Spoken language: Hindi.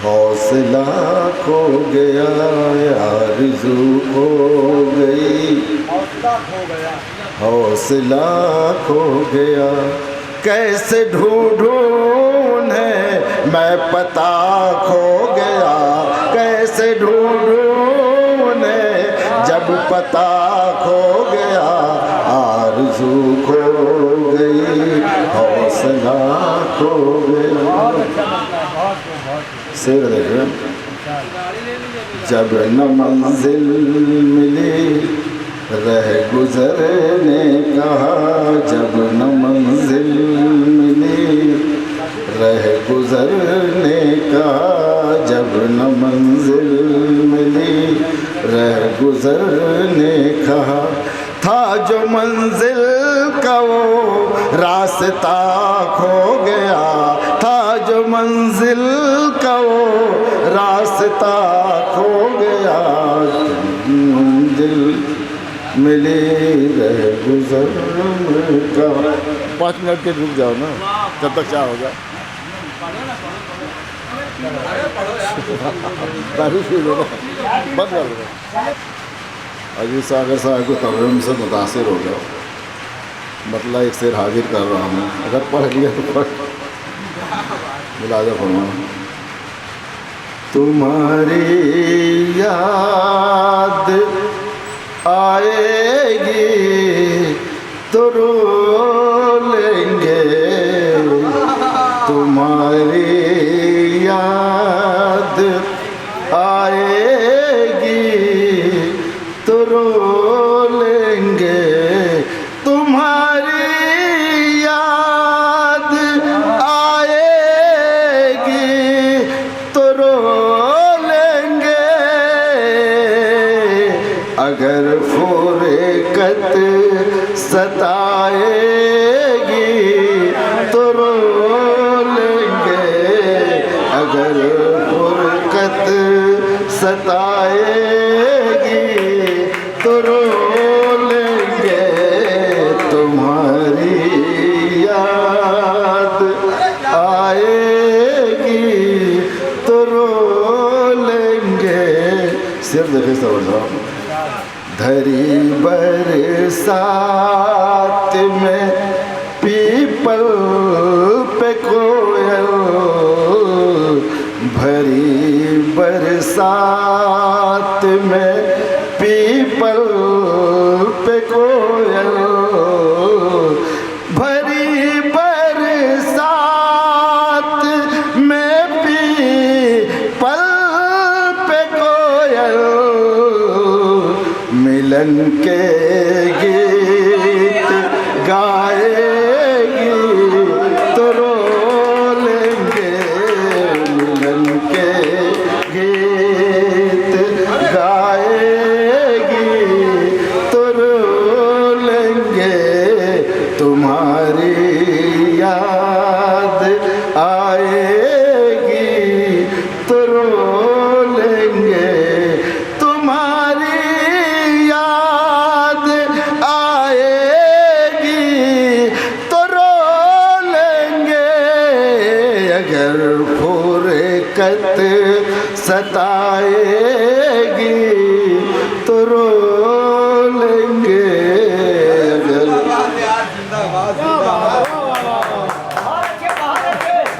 हौसला खो गया, आरज़ू खो गई, हौसला खो गया। कैसे ढूंढूं उन्हें मैं पता खो गया, कैसे ढूंढूं उन्हें जब पता खो गया। आरज़ू खो गई, हौसला खो गया। शेर देखो, जब न मंजिल मिली रह गुज़र ने कहा, जब न मंजिल मिली रह गुज़र ने कहा, जब न मंजिल मिली रह गुज़र ने कहा। था जो मंजिल का वो रास्ता खो गया, था जो मंजिल का वो रास्ता खो गया। मंजिल मिली रह गुज़र का। 5 मिनट के रुक जाओ ना, जब तक क्या होगा। बंद कर दो। अजीत सागर साहब को तर्जुमे से मुतासिर हो गया, मतलब एक शेर हाजिर कर रहा हूँ, अगर पढ़ लिया तो पढ़ मुलाज़ा फरमाओ। तुम्हारी याद आएगी तो रो लेंगे, तुम्हारी याद आएगी तो रो लेंगे, तुम्हारी याद आएगी तो रो लेंगे। अगर फुरकत सताएगी तो रो लेंगे, अगर फुरकत सताएगी तो रो लेंगे, तुम्हारी याद आएगी तो रो लेंगे। सिर्फ देखे समझ धरी बरसात में पीपल पे कोयल, भरी बरसात में पीपल पे कोयल, भरी बरसात में पीपल पे कोयल, मिलन के गीत गाएगी तो रो लेंगे, मिलन के गीत गाएगी तो रो लेंगे, तुम्हारी याद आएगी तो रो लेंगे, तुम्हारी याद आएगी तो रो लेंगे। अगर फुरकत सताएगी तो रो